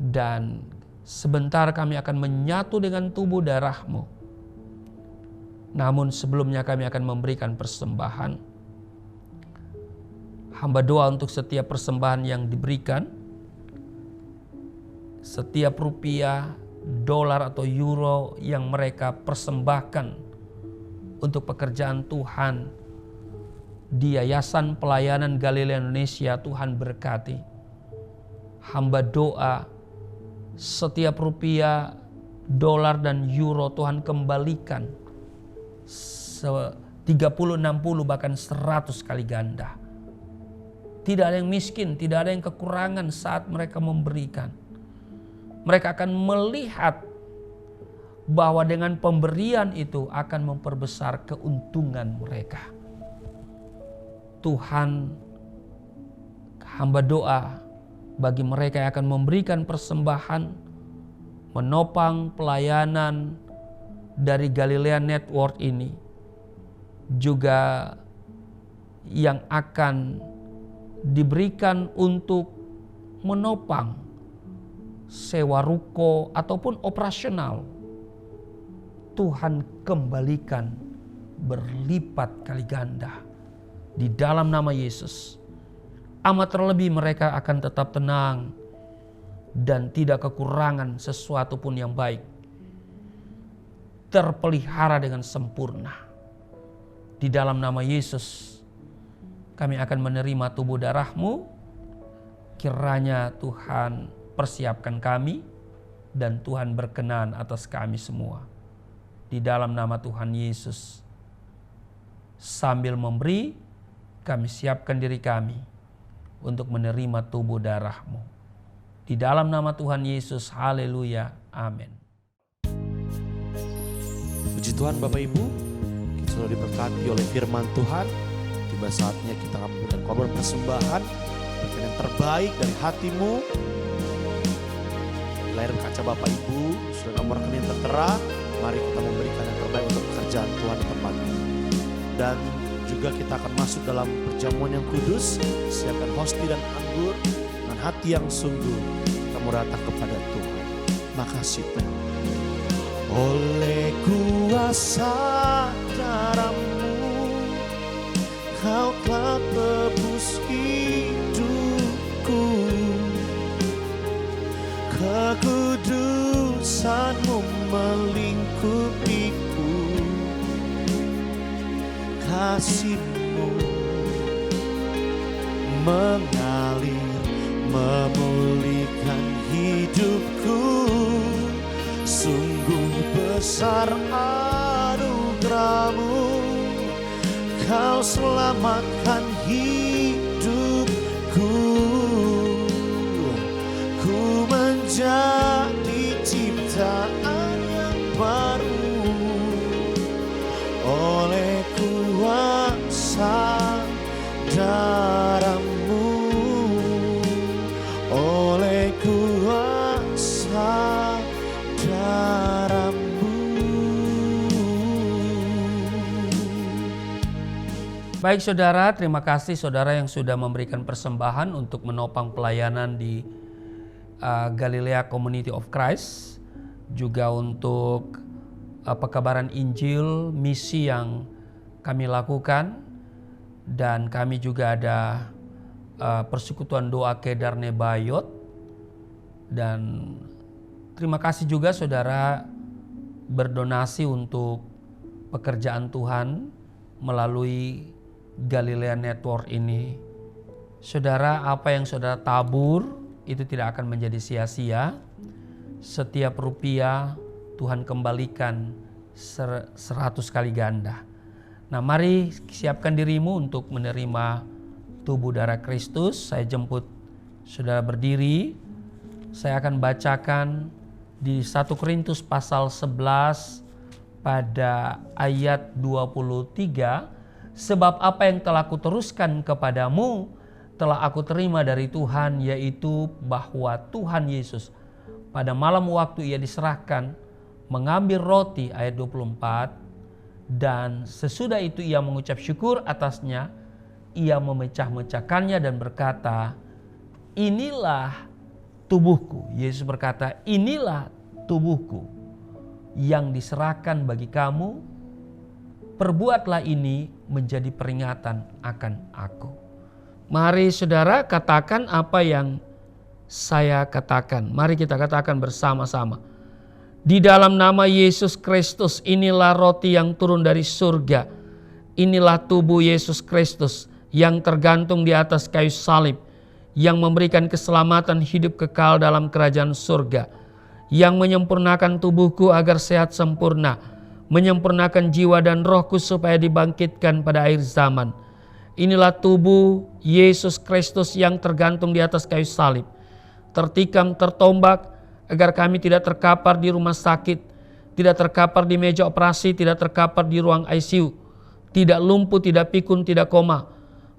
dan sebentar kami akan menyatu dengan tubuh darah-Mu. Namun sebelumnya kami akan memberikan persembahan. Hamba doa untuk setiap persembahan yang diberikan setiap rupiah, dolar atau euro yang mereka persembahkan untuk pekerjaan Tuhan di Yayasan Pelayanan Galilea Indonesia, Tuhan berkati. Hamba doa setiap rupiah, dolar dan euro Tuhan kembalikan 30, 60 bahkan 100 kali ganda. Tidak ada yang miskin, tidak ada yang kekurangan saat mereka memberikan. Mereka akan melihat bahwa dengan pemberian itu akan memperbesar keuntungan mereka. Tuhan, hamba doa bagi mereka yang akan memberikan persembahan, menopang pelayanan dari Galilea Network ini, juga yang akan diberikan untuk menopang sewa ruko ataupun operasional, Tuhan kembalikan berlipat kali ganda di dalam nama Yesus. Amat terlebih mereka akan tetap tenang dan tidak kekurangan sesuatu pun yang baik, terpelihara dengan sempurna. Di dalam nama Yesus kami akan menerima tubuh darah-Mu. Kiranya Tuhan persiapkan kami dan Tuhan berkenan atas kami semua. Di dalam nama Tuhan Yesus, sambil memberi, kami siapkan diri kami untuk menerima tubuh darah-Mu. Di dalam nama Tuhan Yesus, haleluya, amin. Puji Tuhan Bapak Ibu, kita sudah diberkati oleh firman Tuhan. Tiba saatnya kita akan memberikan korban persembahan, berikan yang terbaik dari hatimu. Layar kaca Bapak Ibu sudah nomor rekening tertera. Mari kita memberikan yang terbaik untuk pekerjaan Tuhan di tempat ini. Dan juga kita akan masuk dalam perjamuan yang kudus. Siapkan hosti dan anggur dengan hati yang sungguh. Kamu datang kepada Tuhan. Makasih Tuhan. Oleh kuasa darah-Mu, Kau telah tebus hidupku. Kekudusan-Mu melingkupiku. Kasih-Mu mengalir, memulihkan hidupku. Sungguh besar anugerah-Mu, Kau selamatkan hidupku. Ku menjadi ciptaan yang baru oleh kuasa darah-Mu, oleh kuasa darah-Mu. Baik saudara, terima kasih saudara yang sudah memberikan persembahan untuk menopang pelayanan di Galilea Community of Christ, juga untuk pekabaran Injil, misi yang kami lakukan, dan kami juga ada persekutuan doa Kedar Nebayot. Dan terima kasih juga saudara berdonasi untuk pekerjaan Tuhan melalui Galilea Network ini. Saudara, apa yang saudara tabur itu tidak akan menjadi sia-sia. Setiap rupiah Tuhan kembalikan 100 kali ganda. Nah, mari siapkan dirimu untuk menerima tubuh darah Kristus. Saya jemput saudara berdiri. Saya akan bacakan di 1 Korintus pasal 11 pada ayat 23. Sebab apa yang telah kuteruskan kepadamu telah aku terima dari Tuhan, yaitu bahwa Tuhan Yesus pada malam waktu ia diserahkan mengambil roti, ayat 24, dan sesudah itu ia mengucap syukur atasnya, ia memecah-mecahkannya dan berkata, inilah tubuhku. Yesus berkata, inilah tubuhku yang diserahkan bagi kamu. Perbuatlah ini menjadi peringatan akan aku. Mari saudara katakan apa yang saya katakan. Mari kita katakan bersama-sama. Di dalam nama Yesus Kristus, inilah roti yang turun dari surga. Inilah tubuh Yesus Kristus yang tergantung di atas kayu salib, yang memberikan keselamatan hidup kekal dalam kerajaan surga, yang menyempurnakan tubuhku agar sehat sempurna, menyempurnakan jiwa dan rohku supaya dibangkitkan pada akhir zaman. Inilah tubuh Yesus Kristus yang tergantung di atas kayu salib, tertikam, tertombak, agar kami tidak terkapar di rumah sakit, tidak terkapar di meja operasi, tidak terkapar di ruang ICU, tidak lumpuh, tidak pikun, tidak koma.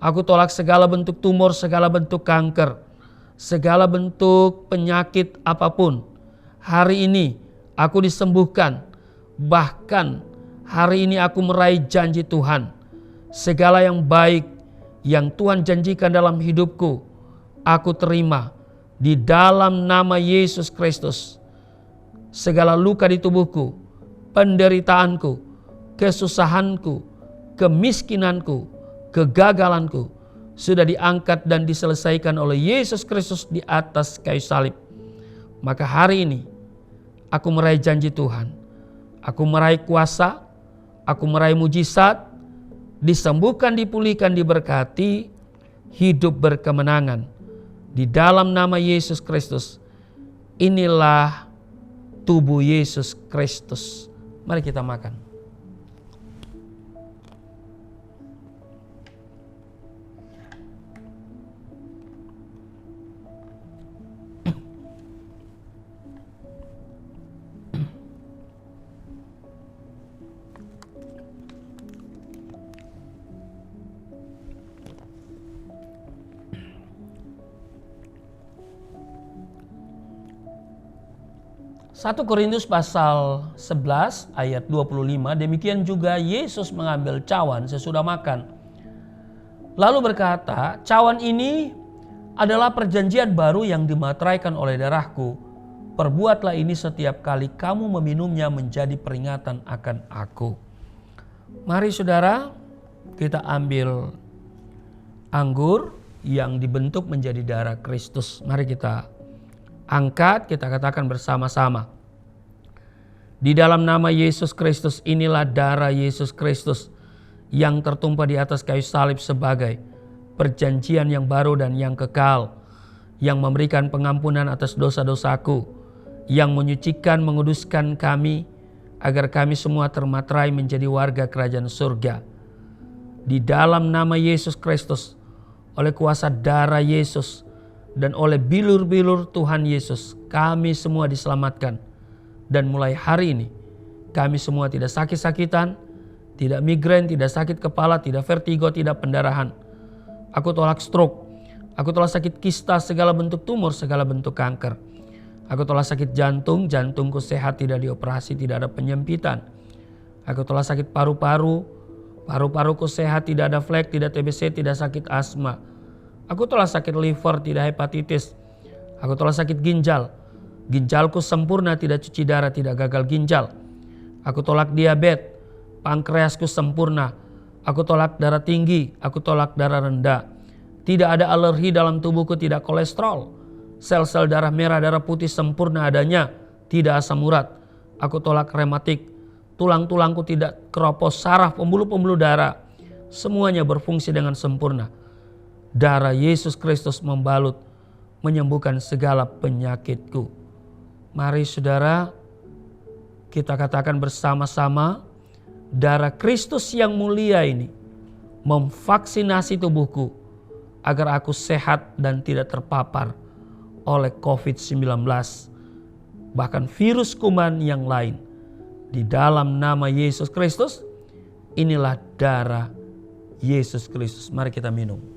Aku tolak segala bentuk tumor, segala bentuk kanker, segala bentuk penyakit apapun. Hari ini aku disembuhkan, bahkan hari ini aku meraih janji Tuhan. Segala yang baik yang Tuhan janjikan dalam hidupku, aku terima di dalam nama Yesus Kristus. Segala luka di tubuhku, penderitaanku, kesusahanku, kemiskinanku, kegagalanku sudah diangkat dan diselesaikan oleh Yesus Kristus di atas kayu salib. Maka hari ini aku meraih janji Tuhan. Aku meraih kuasa, aku meraih mujizat, disembuhkan, dipulihkan, diberkati, hidup berkemenangan. Di dalam nama Yesus Kristus, inilah tubuh Yesus Kristus. Mari kita makan. Satu Korintus pasal 11 ayat 25, demikian juga Yesus mengambil cawan sesudah makan. Lalu berkata, cawan ini adalah perjanjian baru yang dimateraikan oleh darahku. Perbuatlah ini setiap kali kamu meminumnya menjadi peringatan akan aku. Mari saudara, kita ambil anggur yang dibentuk menjadi darah Kristus. Mari kita angkat, kita katakan bersama-sama. Di dalam nama Yesus Kristus, inilah darah Yesus Kristus yang tertumpah di atas kayu salib sebagai perjanjian yang baru dan yang kekal, yang memberikan pengampunan atas dosa-dosaku, yang menyucikan, menguduskan kami, agar kami semua termaterai menjadi warga kerajaan surga. Di dalam nama Yesus Kristus, oleh kuasa darah Yesus, dan oleh bilur-bilur Tuhan Yesus, kami semua diselamatkan. Dan mulai hari ini, kami semua tidak sakit-sakitan, tidak migrain, tidak sakit kepala, tidak vertigo, tidak pendarahan. Aku tolak stroke, aku tolak sakit kista, segala bentuk tumor, segala bentuk kanker. Aku tolak sakit jantung, jantungku sehat, tidak dioperasi, tidak ada penyempitan. Aku tolak sakit paru-paru, paru-paruku sehat, tidak ada flek, tidak TBC, tidak sakit asma. Aku tolak sakit liver, tidak hepatitis. Aku tolak sakit ginjal. Ginjalku sempurna, tidak cuci darah, tidak gagal ginjal. Aku tolak diabetes, pankreasku sempurna. Aku tolak darah tinggi, aku tolak darah rendah. Tidak ada alergi dalam tubuhku, tidak kolesterol. Sel-sel darah merah, darah putih sempurna adanya, tidak asam urat. Aku tolak rematik, tulang-tulangku tidak keropos, saraf, pembuluh-pembuluh darah. Semuanya berfungsi dengan sempurna. Darah Yesus Kristus membalut, menyembuhkan segala penyakitku. Mari saudara, kita katakan bersama-sama, darah Kristus yang mulia ini memvaksinasi tubuhku agar aku sehat dan tidak terpapar oleh COVID-19, bahkan virus kuman yang lain. Di dalam nama Yesus Kristus, inilah darah Yesus Kristus. Mari kita minum.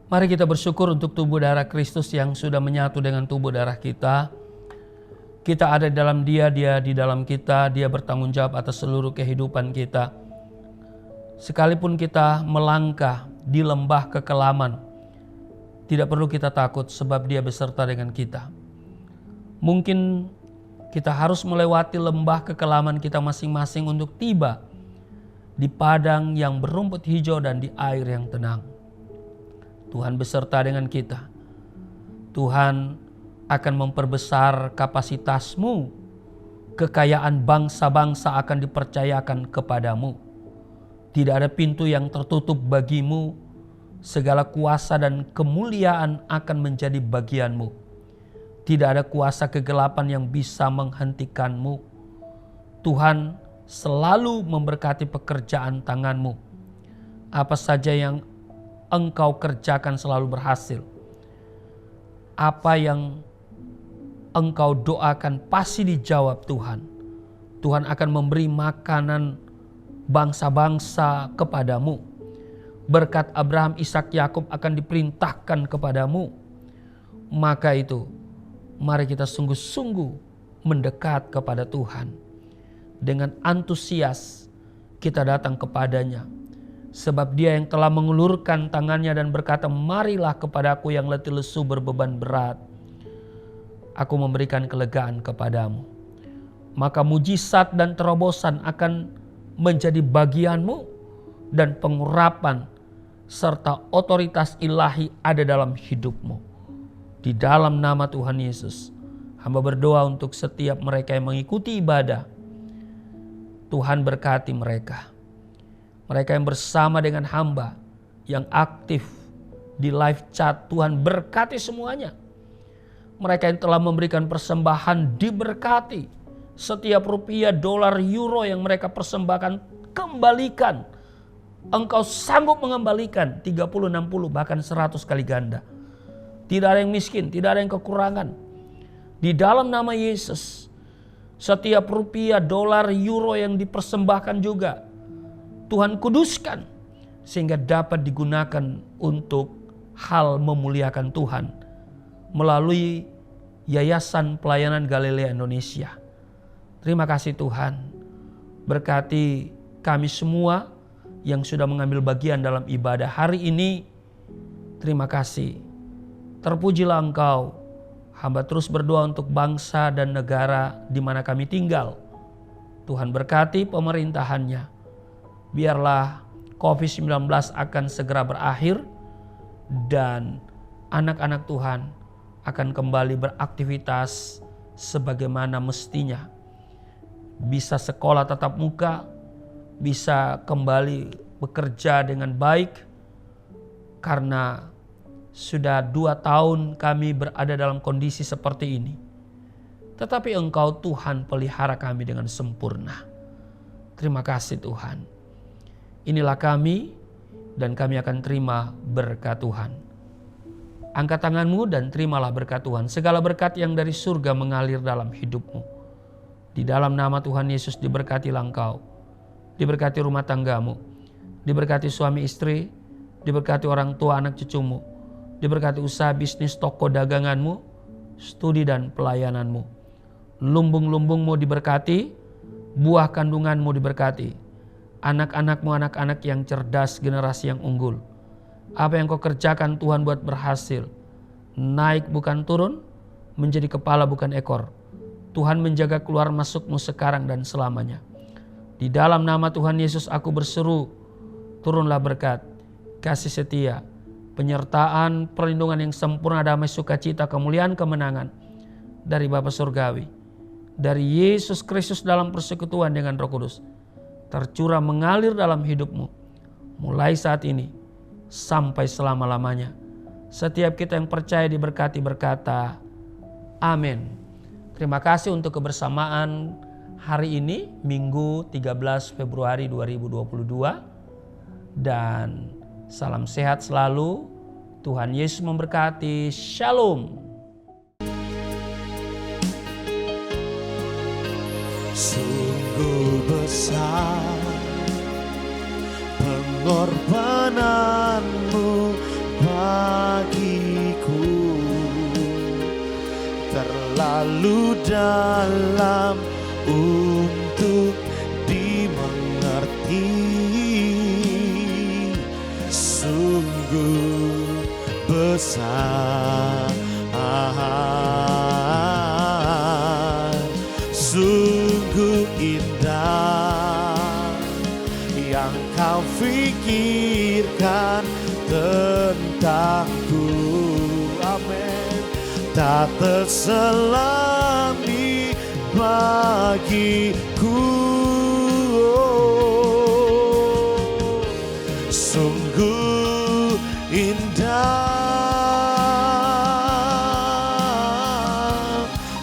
Mari kita bersyukur untuk tubuh darah Kristus yang sudah menyatu dengan tubuh darah kita. Kita ada di dalam Dia, Dia di dalam kita, Dia bertanggung jawab atas seluruh kehidupan kita. Sekalipun kita melangkah di lembah kekelaman, tidak perlu kita takut sebab Dia beserta dengan kita. Mungkin kita harus melewati lembah kekelaman kita masing-masing untuk tiba di padang yang berumput hijau dan di air yang tenang. Tuhan beserta dengan kita. Tuhan akan memperbesar kapasitasmu. Kekayaan bangsa-bangsa akan dipercayakan kepadamu. Tidak ada pintu yang tertutup bagimu. Segala kuasa dan kemuliaan akan menjadi bagianmu. Tidak ada kuasa kegelapan yang bisa menghentikanmu. Tuhan selalu memberkati pekerjaan tanganmu. Apa saja yang engkau kerjakan selalu berhasil. Apa yang engkau doakan pasti dijawab Tuhan. Tuhan akan memberi makanan bangsa-bangsa kepadamu. Berkat Abraham, Ishak, Yakub akan diperintahkan kepadamu. Maka itu, mari kita sungguh-sungguh mendekat kepada Tuhan. Dengan antusias kita datang kepadanya. Sebab Dia yang telah mengulurkan tangannya dan berkata, marilah kepadaku yang letih lesu berbeban berat. Aku memberikan kelegaan kepadamu. Maka mujizat dan terobosan akan menjadi bagianmu dan pengurapan serta otoritas ilahi ada dalam hidupmu. Di dalam nama Tuhan Yesus, hamba berdoa untuk setiap mereka yang mengikuti ibadah. Tuhan berkati mereka. Mereka yang bersama dengan hamba, yang aktif di live chat, Tuhan berkati semuanya. Mereka yang telah memberikan persembahan diberkati. Setiap rupiah, dolar, euro yang mereka persembahkan, kembalikan. Engkau sanggup mengembalikan 30, 60, bahkan 100 kali ganda. Tidak ada yang miskin, tidak ada yang kekurangan. Di dalam nama Yesus, setiap rupiah, dolar, euro yang dipersembahkan juga, Tuhan kuduskan. Sehingga dapat digunakan untuk hal memuliakan Tuhan. Melalui Yayasan Pelayanan Galilea Indonesia. Terima kasih Tuhan, berkati kami semua yang sudah mengambil bagian dalam ibadah hari ini. Terima kasih, terpujilah Engkau. Hamba terus berdoa untuk bangsa dan negara di mana kami tinggal. Tuhan berkati pemerintahannya. Biarlah COVID-19 akan segera berakhir dan anak-anak Tuhan akan kembali beraktivitas sebagaimana mestinya. Bisa sekolah tatap muka, bisa kembali bekerja dengan baik. Karena sudah 2 tahun kami berada dalam kondisi seperti ini. Tetapi Engkau Tuhan pelihara kami dengan sempurna. Terima kasih Tuhan. Inilah kami dan kami akan terima berkat Tuhan. Angkat tanganmu dan terimalah berkat Tuhan. Segala berkat yang dari surga mengalir dalam hidupmu. Di dalam nama Tuhan Yesus diberkatilah engkau. Diberkati rumah tanggamu. Diberkati suami istri. Diberkati orang tua anak cucumu. Diberkati usaha bisnis toko daganganmu. Studi dan pelayananmu. Lumbung-lumbungmu diberkati. Buah kandunganmu diberkati. Anak-anakmu anak-anak yang cerdas, generasi yang unggul. Apa yang kau kerjakan Tuhan buat berhasil. Naik bukan turun. Menjadi kepala bukan ekor. Tuhan menjaga keluar masukmu sekarang dan selamanya. Di dalam nama Tuhan Yesus aku berseru, turunlah berkat, kasih setia, penyertaan, perlindungan yang sempurna, damai, sukacita, kemuliaan, kemenangan dari Bapa Surgawi, dari Yesus Kristus dalam persekutuan dengan Roh Kudus, tercurah mengalir dalam hidupmu, mulai saat ini sampai selama-lamanya. Setiap kita yang percaya diberkati berkata, amin. Terima kasih untuk kebersamaan hari ini, Minggu 13 Februari 2022. Dan salam sehat selalu. Tuhan Yesus memberkati. Shalom. Sungguh besar pengorbananmu bagiku, terlalu dalam untuk dimengerti. selesai. Sungguh indah yang kau pikirkan tentangku. Amin. Tak terselami bagiku. Sungguh indah,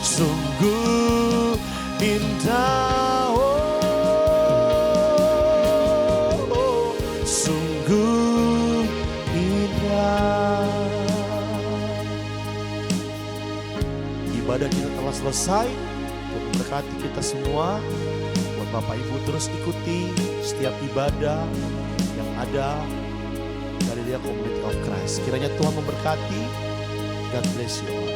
sungguh indah, oh, sungguh indah. Ibadah kita telah selesai. Tuhan memberkati kita semua. Buat Bapak Ibu terus ikuti setiap ibadah yang ada Galilea Community of Christ. Kiranya Tuhan memberkati. God bless you all.